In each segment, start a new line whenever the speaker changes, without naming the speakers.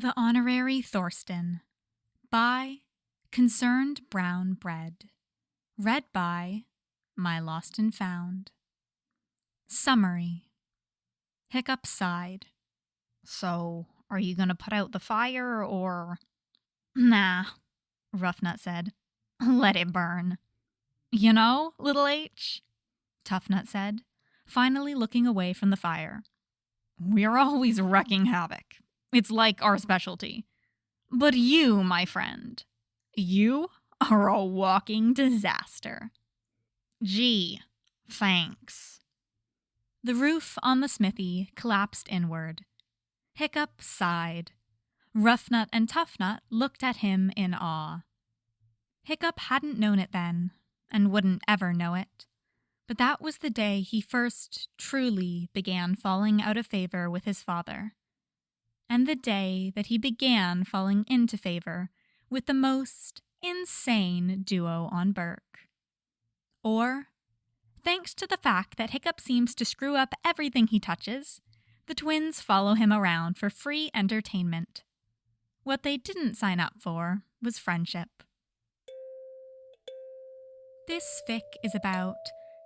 The Honourary Thorston by Concerned Brown Bread. Read by My Lost and Found. Summary. Hiccup sighed. So, are you gonna put out the fire, or? Nah, Ruffnut said. Let it burn. You know, little H? Tuffnut said, finally looking away from the fire. We're always wrecking havoc. It's like our specialty. But you, my friend, you are a walking disaster. Gee, thanks. The roof on the smithy collapsed inward. Hiccup sighed. Ruffnut and Tuffnut looked at him in awe. Hiccup hadn't known it then, and wouldn't ever know it. But that was the day he first truly began falling out of favor with his father. And the day that he began falling into favor with the most insane duo on Berk. Or, thanks to the fact that Hiccup seems to screw up everything he touches, the twins follow him around for free entertainment. What they didn't sign up for was friendship. This fic is about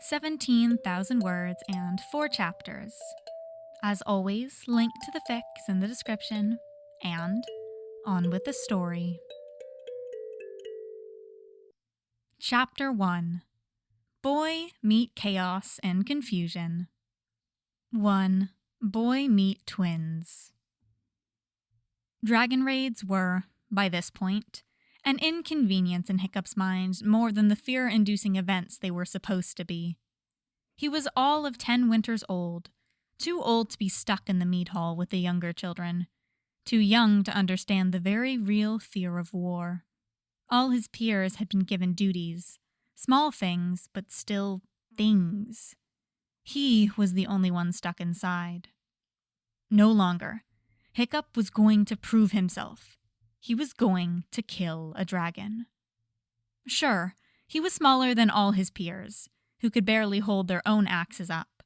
17,000 words and 4 chapters. As always, link to the fics in the description, and on with the story. Chapter 1. Boy Meet Chaos and Confusion. 1. Boy Meet Twins. Dragon raids were, by this point, an inconvenience in Hiccup's mind more than the fear-inducing events they were supposed to be. He was all of 10 winters old, too old to be stuck in the mead hall with the younger children, too young to understand the very real fear of war. All his peers had been given duties, small things, but still things. He was the only one stuck inside. No longer. Hiccup was going to prove himself. He was going to kill a dragon. Sure, he was smaller than all his peers, who could barely hold their own axes up.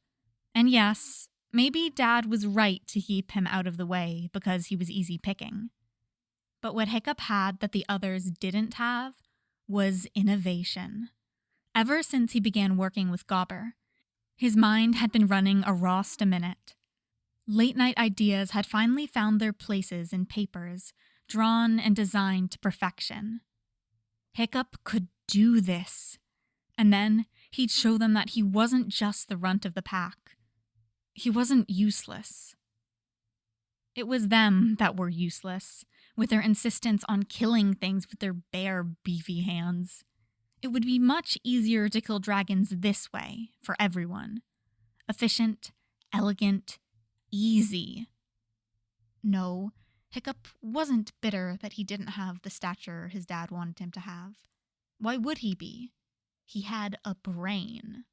And yes, maybe Dad was right to keep him out of the way because he was easy picking. But what Hiccup had that the others didn't have was innovation. Ever since he began working with Gobber, his mind had been running a rost a minute. Late-night ideas had finally found their places in papers, drawn and designed to perfection. Hiccup could do this. And then he'd show them that he wasn't just the runt of the pack. He wasn't useless. It was them that were useless, with their insistence on killing things with their bare, beefy hands. It would be much easier to kill dragons this way, for everyone. Efficient, elegant, easy. No, Hiccup wasn't bitter that he didn't have the stature his dad wanted him to have. Why would he be? He had a brain.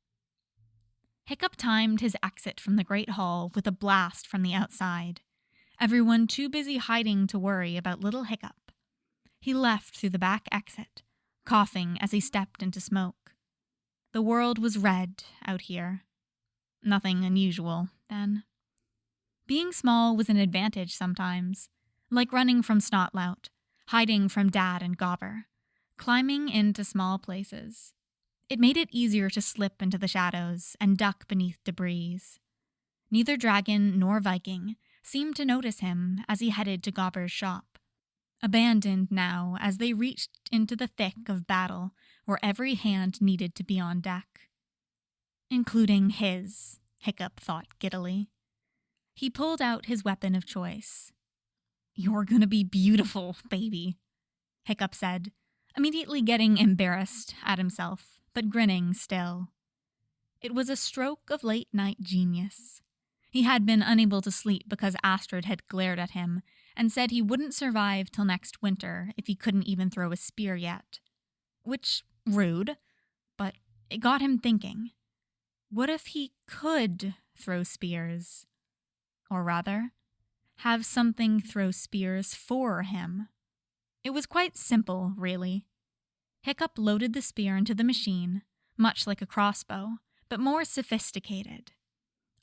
Hiccup timed his exit from the Great Hall with a blast from the outside. Everyone too busy hiding to worry about little Hiccup. He left through the back exit, coughing as he stepped into smoke. The world was red out here. Nothing unusual, then. Being small was an advantage sometimes, like running from Snotlout, hiding from Dad and Gobber, climbing into small places. It made it easier to slip into the shadows and duck beneath debris. Neither dragon nor Viking seemed to notice him as he headed to Gobber's shop, abandoned now as they reached into the thick of battle where every hand needed to be on deck. Including his, Hiccup thought giddily. He pulled out his weapon of choice. You're gonna be beautiful, baby, Hiccup said, immediately getting embarrassed at himself, but grinning still. It was a stroke of late-night genius. He had been unable to sleep because Astrid had glared at him and said he wouldn't survive till next winter if he couldn't even throw a spear yet. Which, rude, but it got him thinking. What if he could throw spears? Or rather, have something throw spears for him? It was quite simple, really. Hiccup loaded the spear into the machine, much like a crossbow, but more sophisticated.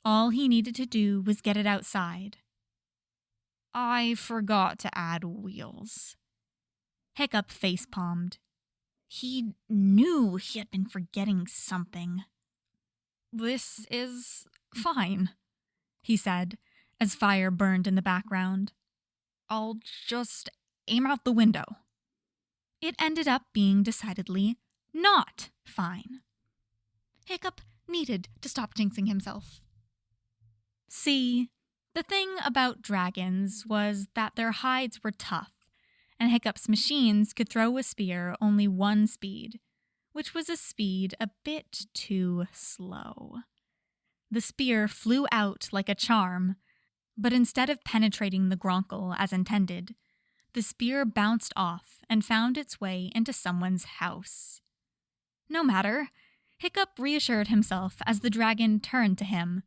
All he needed to do was get it outside. I forgot to add wheels. Hiccup face-palmed. He knew he had been forgetting something. This is fine, he said, as fire burned in the background. I'll just aim out the window. It ended up being decidedly not fine. Hiccup needed to stop jinxing himself. See, the thing about dragons was that their hides were tough, and Hiccup's machines could throw a spear only one speed, which was a speed a bit too slow. The spear flew out like a charm, but instead of penetrating the gronkel as intended, the spear bounced off and found its way into someone's house. No matter, Hiccup reassured himself as the dragon turned to him.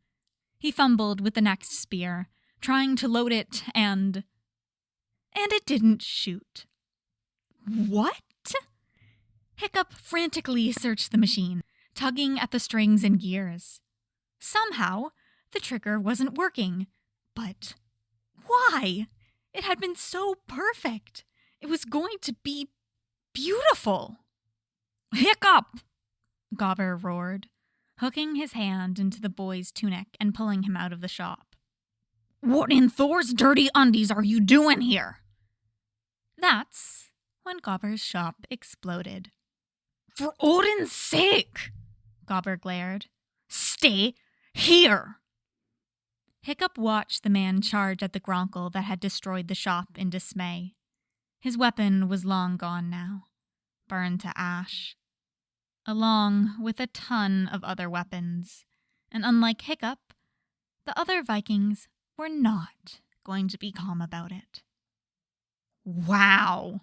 He fumbled with the next spear, trying to load it, and it didn't shoot. What? Hiccup frantically searched the machine, tugging at the strings and gears. Somehow, the trigger wasn't working. But why? It had been so perfect. It was going to be beautiful. Hiccup! Gobber roared, hooking his hand into the boy's tunic and pulling him out of the shop. What in Thor's dirty undies are you doing here? That's when Gobber's shop exploded. For Odin's sake! Gobber glared. Stay here! Hiccup watched the man charge at the gronkel that had destroyed the shop in dismay. His weapon was long gone now, burned to ash, along with a ton of other weapons, and unlike Hiccup, the other Vikings were not going to be calm about it. Wow!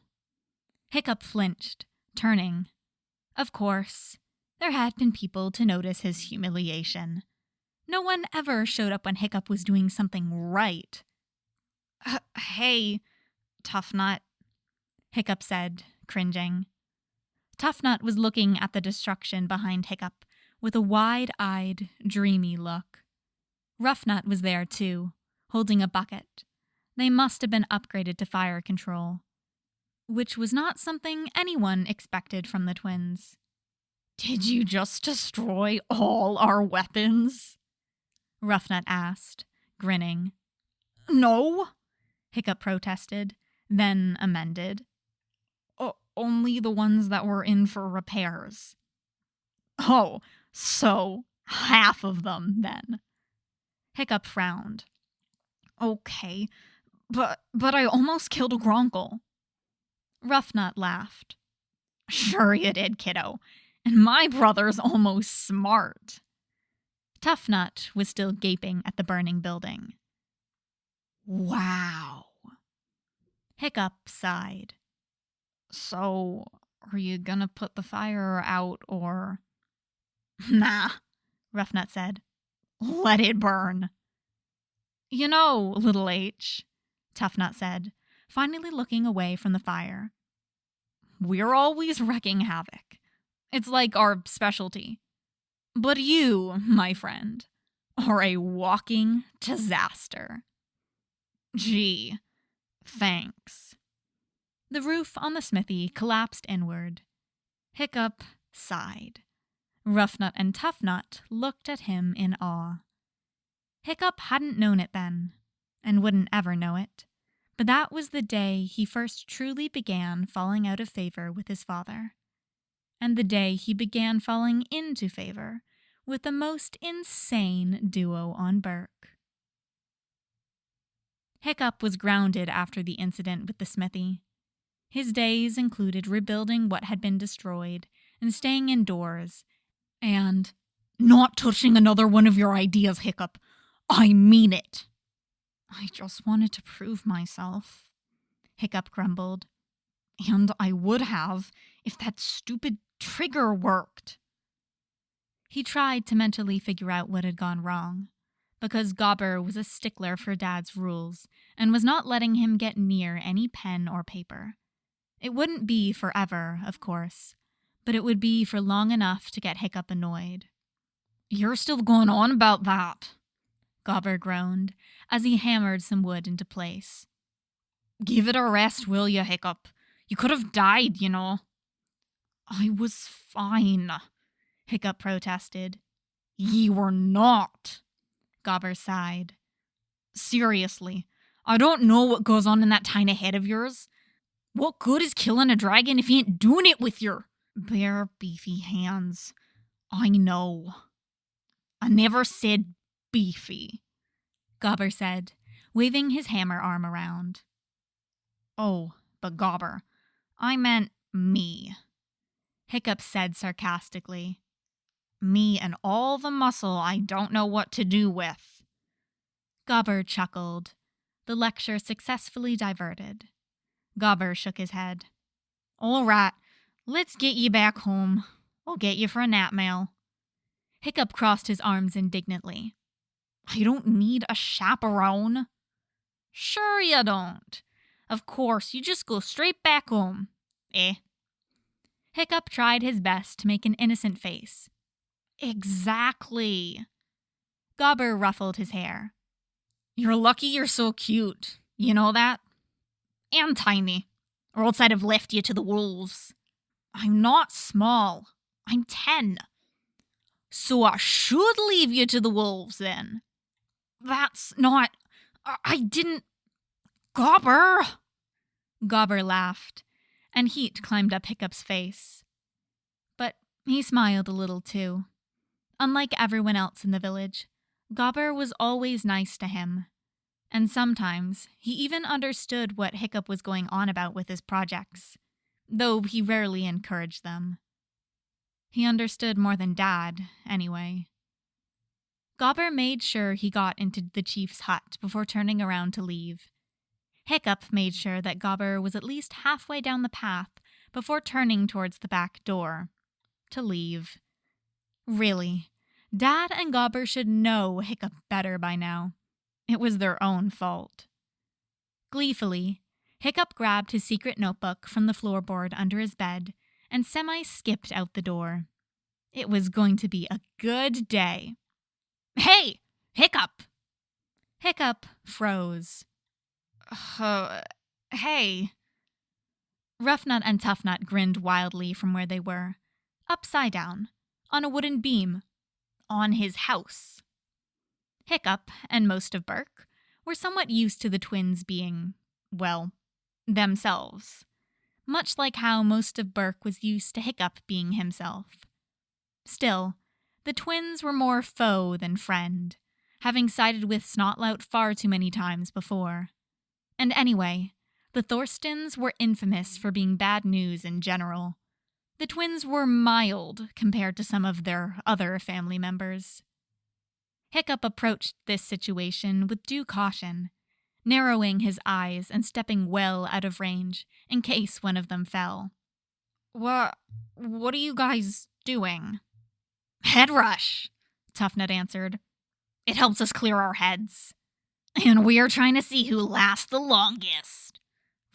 Hiccup flinched, turning. Of course, there had been people to notice his humiliation. No one ever showed up when Hiccup was doing something right. Hey, Tuffnut, Hiccup said, cringing. Tuffnut was looking at the destruction behind Hiccup with a wide-eyed, dreamy look. Ruffnut was there, too, holding a bucket. They must have been upgraded to fire control, which was not something anyone expected from the twins. Did you just destroy all our weapons? Ruffnut asked, grinning. No, Hiccup protested, then amended. Only the ones that were in for repairs. Oh, so half of them, then. Hiccup frowned. Okay, but I almost killed a gronkel. Ruffnut laughed. Sure you did, kiddo, and my brother's almost smart. Tuffnut was still gaping at the burning building. Wow. Hiccup sighed. So, are you gonna put the fire out, or? Nah, Ruffnut said. Let it burn. You know, little H, Tuffnut said, finally looking away from the fire. We're always wrecking havoc. It's like our specialty. But you, my friend, are a walking disaster. Gee, thanks. The roof on the smithy collapsed inward. Hiccup sighed. Ruffnut and Tuffnut looked at him in awe. Hiccup hadn't known it then, and wouldn't ever know it, but that was the day he first truly began falling out of favor with his father, and the day he began falling into favor with the most insane duo on Berk. Hiccup was grounded after the incident with the smithy. His days included rebuilding what had been destroyed and staying indoors, and not touching another one of your ideas, Hiccup. I mean it. I just wanted to prove myself, Hiccup grumbled. And I would have if that stupid trigger worked. He tried to mentally figure out what had gone wrong, because Gobber was a stickler for Dad's rules and was not letting him get near any pen or paper. It wouldn't be forever, of course, but it would be for long enough to get Hiccup annoyed. You're still going on about that, Gobber groaned as he hammered some wood into place. Give it a rest, will you, Hiccup? You could have died, you know. I was fine, Hiccup protested. Ye were not, Gobber sighed. Seriously, I don't know what goes on in that tiny head of yours. What good is killing a dragon if you ain't doing it with your bare, beefy hands? I know. I never said beefy, Gobber said, waving his hammer arm around. Oh, but Gobber, I meant me, Hiccup said sarcastically. Me and all the muscle I don't know what to do with. Gobber chuckled, the lecture successfully diverted. Gobber shook his head. All right, let's get ye back home. I'll get you for a nap mail. Hiccup crossed his arms indignantly. I don't need a chaperone. Sure you don't. Of course, you just go straight back home. Eh? Hiccup tried his best to make an innocent face. Exactly. Gobber ruffled his hair. You're lucky you're so cute. You know that? And tiny. Or else I'd have left you to the wolves. I'm not small. I'm 10. So I should leave you to the wolves then. That's not... I didn't... Gobber! Gobber laughed, and heat climbed up Hiccup's face. But he smiled a little too. Unlike everyone else in the village, Gobber was always nice to him. And sometimes he even understood what Hiccup was going on about with his projects, though he rarely encouraged them. He understood more than Dad, anyway. Gobber made sure he got into the chief's hut before turning around to leave. Hiccup made sure that Gobber was at least halfway down the path before turning towards the back door. To leave. Really, Dad and Gobber should know Hiccup better by now. It was their own fault. Gleefully, Hiccup grabbed his secret notebook from the floorboard under his bed and semi-skipped out the door. It was going to be a good day. Hey, Hiccup! Hiccup froze. Hey. Ruffnut and Tuffnut grinned wildly from where they were, upside down, on a wooden beam, on his house. Hiccup and most of Berk were somewhat used to the twins being, well, themselves, much like how most of Berk was used to Hiccup being himself. Still, the twins were more foe than friend, having sided with Snotlout far too many times before. And anyway, the Thorstons were infamous for being bad news in general. The twins were mild compared to some of their other family members. Hiccup approached this situation with due caution, narrowing his eyes and stepping well out of range in case one of them fell. What are you guys doing? Head rush, Tuffnut answered. It helps us clear our heads. And we're trying to see who lasts the longest,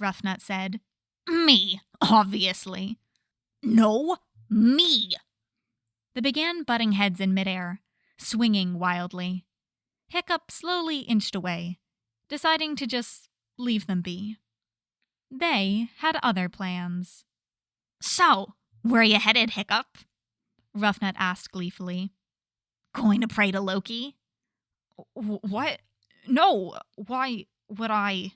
Ruffnut said. Me, obviously. No, me. They began butting heads in midair, swinging wildly. Hiccup slowly inched away, deciding to just leave them be. They had other plans. So, where you headed, Hiccup? Ruffnut asked gleefully. Going to pray to Loki? What? No, why would I?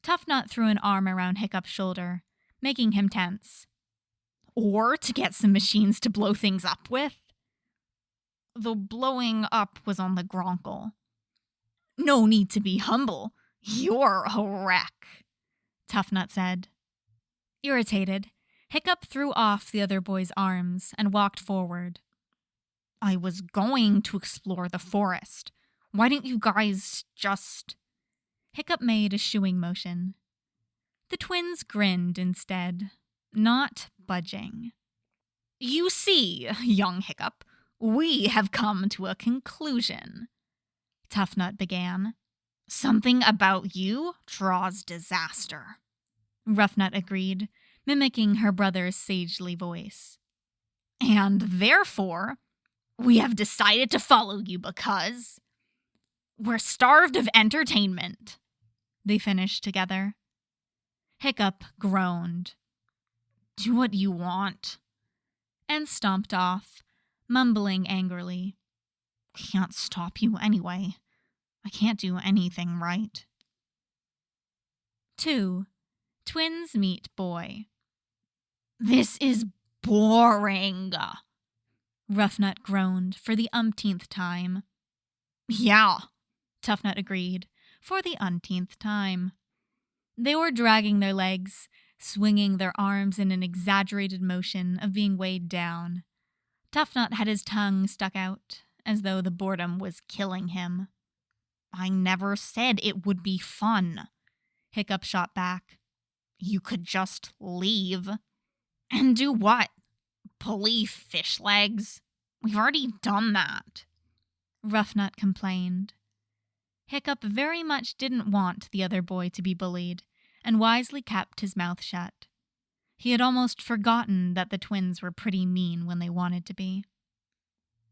Tuffnut threw an arm around Hiccup's shoulder, making him tense. Or to get some machines to blow things up with? The blowing up was on the Gronkle. No need to be humble. You're a wreck, Tuffnut said. Irritated, Hiccup threw off the other boy's arms and walked forward. I was going to explore the forest. Why didn't you guys just... Hiccup made a shooing motion. The twins grinned instead, not budging. You see, young Hiccup, we have come to a conclusion, Tuffnut began. Something about you draws disaster, Ruffnut agreed, mimicking her brother's sagely voice. And therefore, we have decided to follow you because... we're starved of entertainment. they finished together. Hiccup groaned. "Do what you want," and stomped off, mumbling angrily. "Can't stop you anyway. I can't do anything right." 2. Twins meet boy. "This is boring," Ruffnut groaned for the umpteenth time. "Yeah," Tuffnut agreed, for the umpteenth time. They were dragging their legs, swinging their arms in an exaggerated motion of being weighed down. Tuffnut had his tongue stuck out, as though the boredom was killing him. "I never said it would be fun," Hiccup shot back. "You could just leave." "And do what? Pulley fish legs? We've already done that," Ruffnut complained. Hiccup very much didn't want the other boy to be bullied, and wisely kept his mouth shut. He had almost forgotten that the twins were pretty mean when they wanted to be.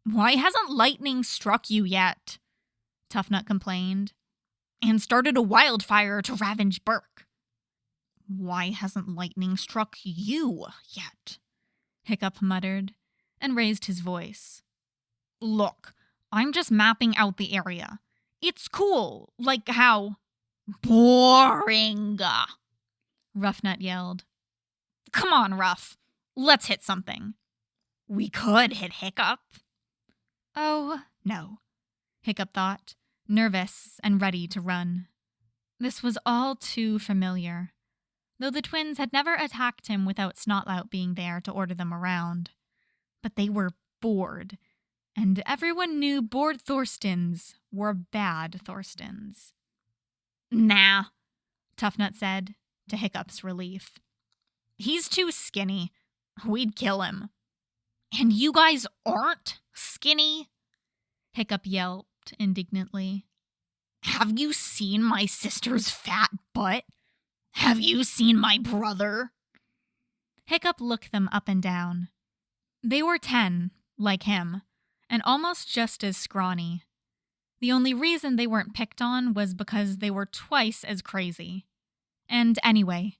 "Why hasn't lightning struck you yet?" Tuffnut complained. "And started a wildfire to ravage Berk." "Why hasn't lightning struck you yet?" Hiccup muttered, and raised his voice. "Look, I'm just mapping out the area. It's cool, like how—" "Boring," Ruffnut yelled. "Come on, Ruff. Let's hit something." "We could hit Hiccup." Oh, no, Hiccup thought, nervous and ready to run. This was all too familiar, though the twins had never attacked him without Snotlout being there to order them around. But they were bored, and everyone knew bored Thorstons were bad Thorstons. "Nah," Tuffnut said, to Hiccup's relief. "He's too skinny. We'd kill him." "And you guys aren't skinny?" Hiccup yelped indignantly. "Have you seen my sister's fat butt? Have you seen my brother?" Hiccup looked them up and down. They were 10, like him, and almost just as scrawny. The only reason they weren't picked on was because they were twice as crazy. And anyway,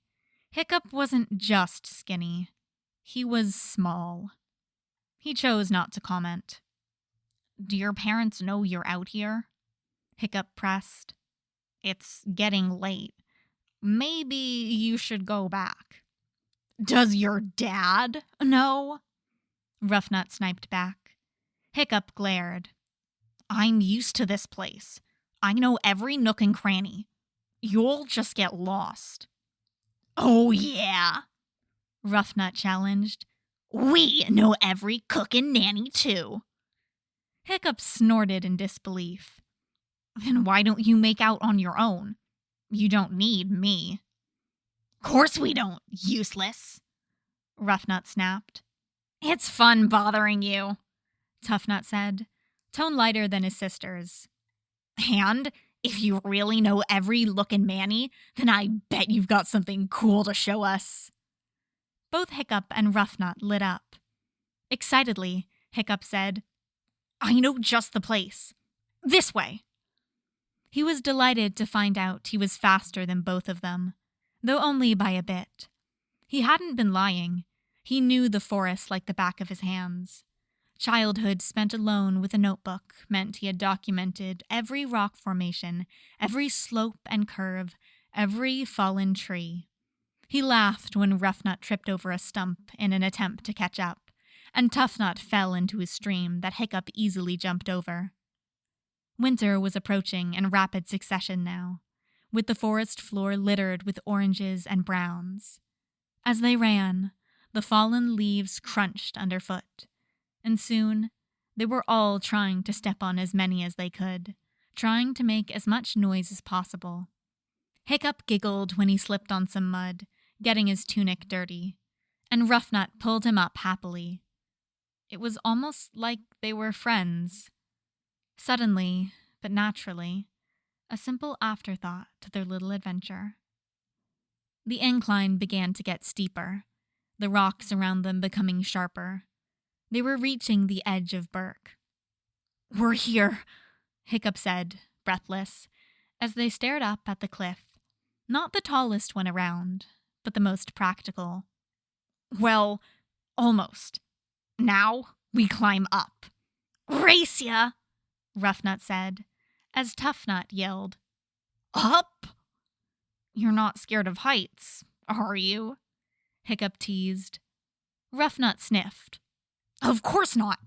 Hiccup wasn't just skinny. He was small. He chose not to comment. "Do your parents know you're out here?" Hiccup pressed. "It's getting late. Maybe you should go back." "Does your dad know?" Ruffnut sniped back. Hiccup glared. "I'm used to this place. I know every nook and cranny. You'll just get lost." "Oh, yeah," Ruffnut challenged. "We know every cook and nanny, too." Hiccup snorted in disbelief. "Then why don't you make out on your own? You don't need me." "Course we don't, useless," Ruffnut snapped. "It's fun bothering you," Tuffnut said, tone lighter than his sister's. "And if you really know every lookin' manny, then I bet you've got something cool to show us." Both Hiccup and Ruffnut lit up. Excitedly, Hiccup said, "I know just the place. This way." He was delighted to find out he was faster than both of them, though only by a bit. He hadn't been lying. He knew the forest like the back of his hands. Childhood spent alone with a notebook meant he had documented every rock formation, every slope and curve, every fallen tree. He laughed when Ruffnut tripped over a stump in an attempt to catch up, and Tuffnut fell into his stream that Hiccup easily jumped over. Winter was approaching in rapid succession now, with the forest floor littered with oranges and browns. As they ran, the fallen leaves crunched underfoot, and soon they were all trying to step on as many as they could, trying to make as much noise as possible. Hiccup giggled when he slipped on some mud, getting his tunic dirty, and Ruffnut pulled him up happily. It was almost like they were friends. Suddenly, but naturally, a simple afterthought to their little adventure. The incline began to get steeper, the rocks around them becoming sharper. They were reaching the edge of Berk. "We're here," Hiccup said, breathless, as they stared up at the cliff, Not the tallest one around, but the most practical. Well, almost. Now we climb up. Race ya, Ruffnut said, as Tuffnut yelled, Up? You're not scared of heights, are you? Hiccup teased. Ruffnut sniffed. Of course not.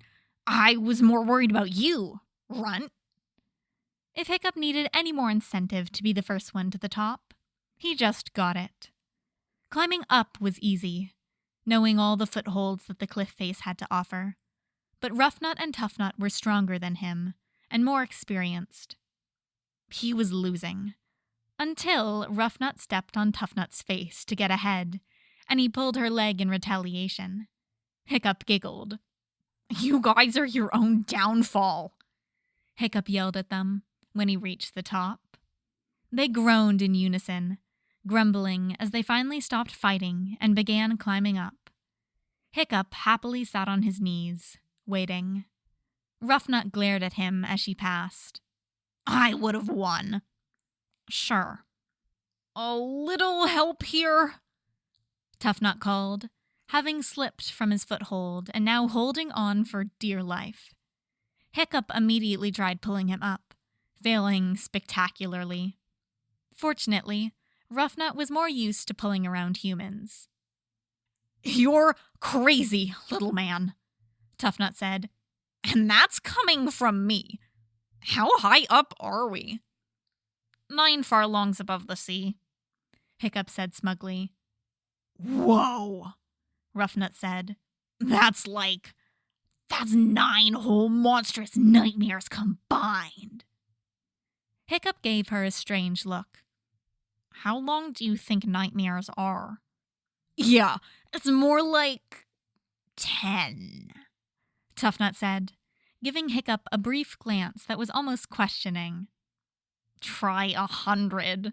I was more worried about you, Runt. If Hiccup needed any more incentive to be the first one to the top, he just got it. Climbing up was easy, knowing all the footholds that the cliff face had to offer. But Ruffnut and Tuffnut were stronger than him, and more experienced. He was losing. Until Ruffnut stepped on Tuffnut's face to get ahead, and he pulled her leg in retaliation. Hiccup giggled. You guys are your own downfall, Hiccup yelled at them when he reached the top. They groaned in unison, grumbling as they finally stopped fighting and began climbing up. Hiccup happily sat on his knees, waiting. Ruffnut glared at him as she passed. I would have won. Sure. A little help here? Tuffnut called, having slipped from his foothold and now holding on for dear life. Hiccup immediately tried pulling him up, failing spectacularly. Fortunately, Ruffnut was more used to pulling around humans. You're crazy, little man, Tuffnut said. And that's coming from me. How high up are we? 9 furlongs above the sea, Hiccup said smugly. Whoa, Ruffnut said. That's 9 whole monstrous nightmares combined. Hiccup gave her a strange look. How long do you think nightmares are? Yeah, it's more like 10, Tuffnut said, giving Hiccup a brief glance that was almost questioning. Try 100,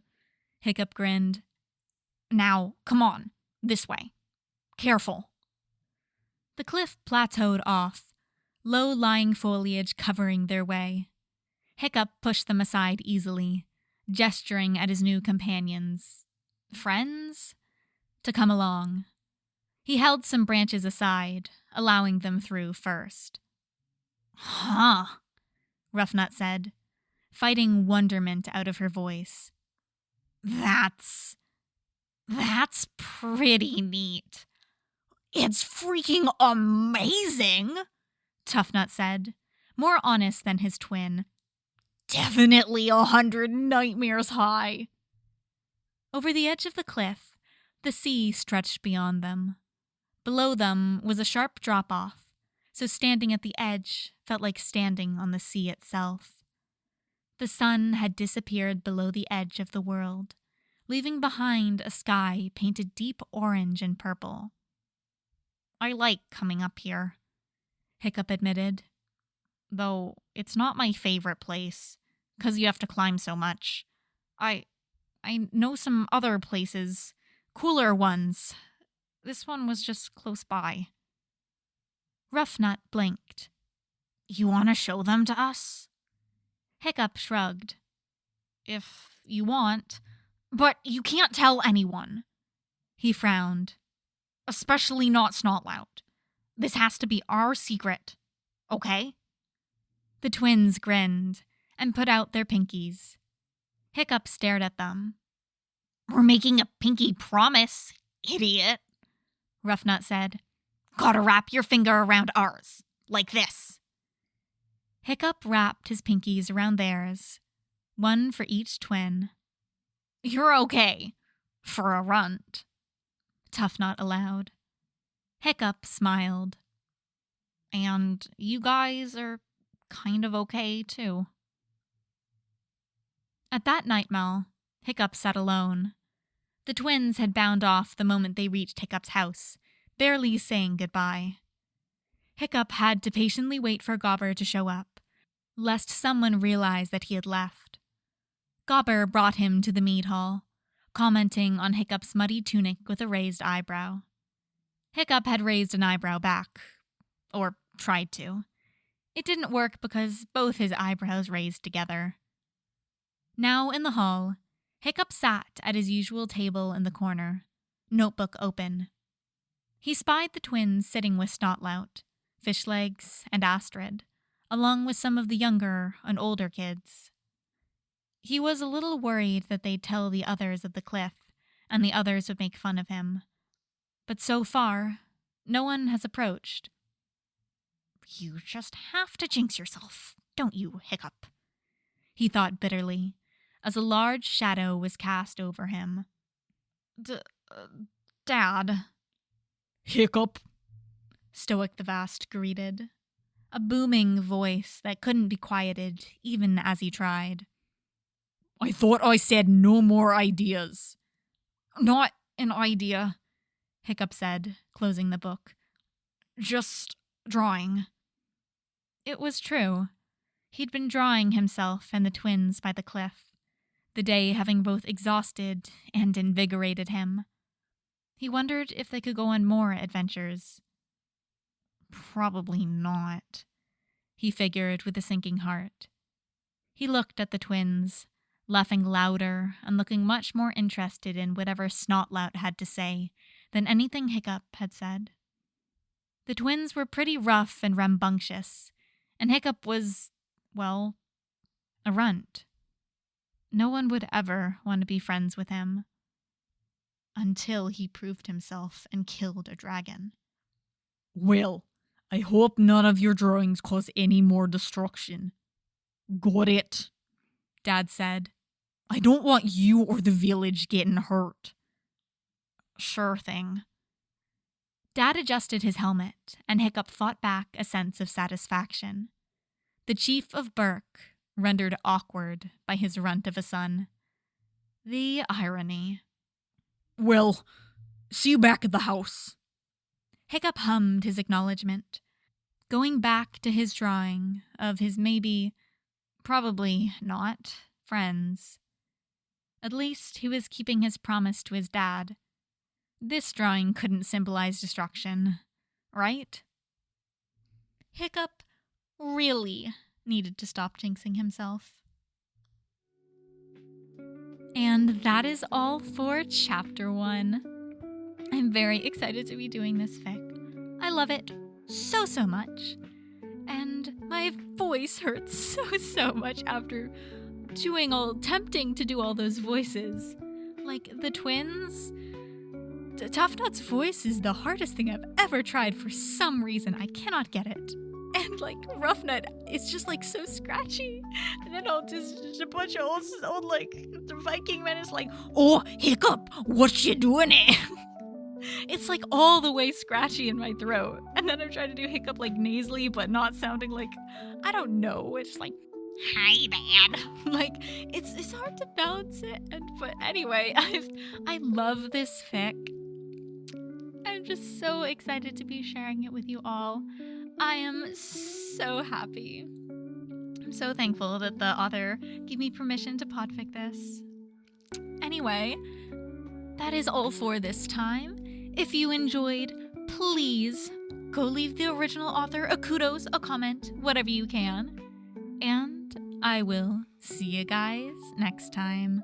Hiccup grinned. Now, come on, this way. Careful. The cliff plateaued off, low-lying foliage covering their way. Hiccup pushed them aside easily, gesturing at his new companions. Friends? To come along. He held some branches aside, allowing them through first. Huh, Ruffnut said, fighting wonderment out of her voice. That's pretty neat. It's freaking amazing, Tuffnut said, more honest than his twin. Definitely 100 nightmares high. Over the edge of the cliff, the sea stretched beyond them. Below them was a sharp drop-off, so standing at the edge felt like standing on the sea itself. The sun had disappeared below the edge of the world, leaving behind a sky painted deep orange and purple. I like coming up here, Hiccup admitted. Though it's not my favorite place, 'cause you have to climb so much. I know some other places, cooler ones. This one was just close by. Ruffnut blinked. You want to show them to us? Hiccup shrugged. If you want, but you can't tell anyone. He frowned. Especially not Snotlout. This has to be our secret, okay? The twins grinned and put out their pinkies. Hiccup stared at them. We're making a pinky promise, idiot, Ruffnut said. Gotta wrap your finger around ours, like this. Hiccup wrapped his pinkies around theirs, one for each twin. You're okay, for a runt, Tuffnut allowed. Hiccup smiled. And you guys are kind of okay, too. At that nightmare, Hiccup sat alone. The twins had bound off the moment they reached Hiccup's house, barely saying goodbye. Hiccup had to patiently wait for Gobber to show up, lest someone realize that he had left. Gobber brought him to the mead hall, commenting on Hiccup's muddy tunic with a raised eyebrow. Hiccup had raised an eyebrow back, or tried to. It didn't work because both his eyebrows raised together. Now in the hall, Hiccup sat at his usual table in the corner, notebook open. He spied the twins sitting with Snotlout, Fishlegs, and Astrid, along with some of the younger and older kids. He was a little worried that they'd tell the others of the cliff, and the others would make fun of him. But so far, no one has approached. "You just have to jinx yourself, don't you, Hiccup?" he thought bitterly, as a large shadow was cast over him. Dad.
"Hiccup,"
Stoic the Vast greeted, a booming voice that couldn't be quieted even as he tried.
"I thought I said no more ideas."
"Not an idea," Hiccup said, closing the book. "Just drawing." It was true. He'd been drawing himself and the twins by the cliff, the day having both exhausted and invigorated him. He wondered if they could go on more adventures. Probably not, he figured with a sinking heart. He looked at the twins, laughing louder and looking much more interested in whatever Snotlout had to say than anything Hiccup had said. The twins were pretty rough and rambunctious, and Hiccup was, well, a runt. No one would ever want to be friends with him. Until he proved himself and killed a dragon.
"Well, I hope none of your drawings cause any more destruction." "Got it,"
Dad said.
"I don't want you or the village getting hurt."
"Sure thing." Dad adjusted his helmet, and Hiccup fought back a sense of satisfaction. The chief of Berk, rendered awkward by his runt of a son. The irony.
"Well, see you back at the house."
Hiccup hummed his acknowledgement, going back to his drawing of his maybe, probably not, friends. At least he was keeping his promise to his dad. This drawing couldn't symbolize destruction, right? Hiccup really needed to stop jinxing himself. And that is all for Chapter 1. I'm very excited to be doing this fic. I love it so much. And my voice hurts so much after attempting to do all those voices. Like the twins. Tuffnut's voice is the hardest thing I've ever tried for some reason. I cannot get it. And like Ruffnut, it's just like so scratchy. And then I'll just a bunch of old like Viking men is like,
"Oh, Hiccup, what you doing eh?"
It's like all the way scratchy in my throat. And then I'm trying to do Hiccup like nasally, but not sounding like, I don't know. It's just like, "Hi, Dad." Like it's hard to balance it. But anyway, I love this fic. I'm just so excited to be sharing it with you all. I am so happy. I'm so thankful that the author gave me permission to podfic this. Anyway, that is all for this time. If you enjoyed, please go leave the original author a kudos, a comment, whatever you can. And I will see you guys next time.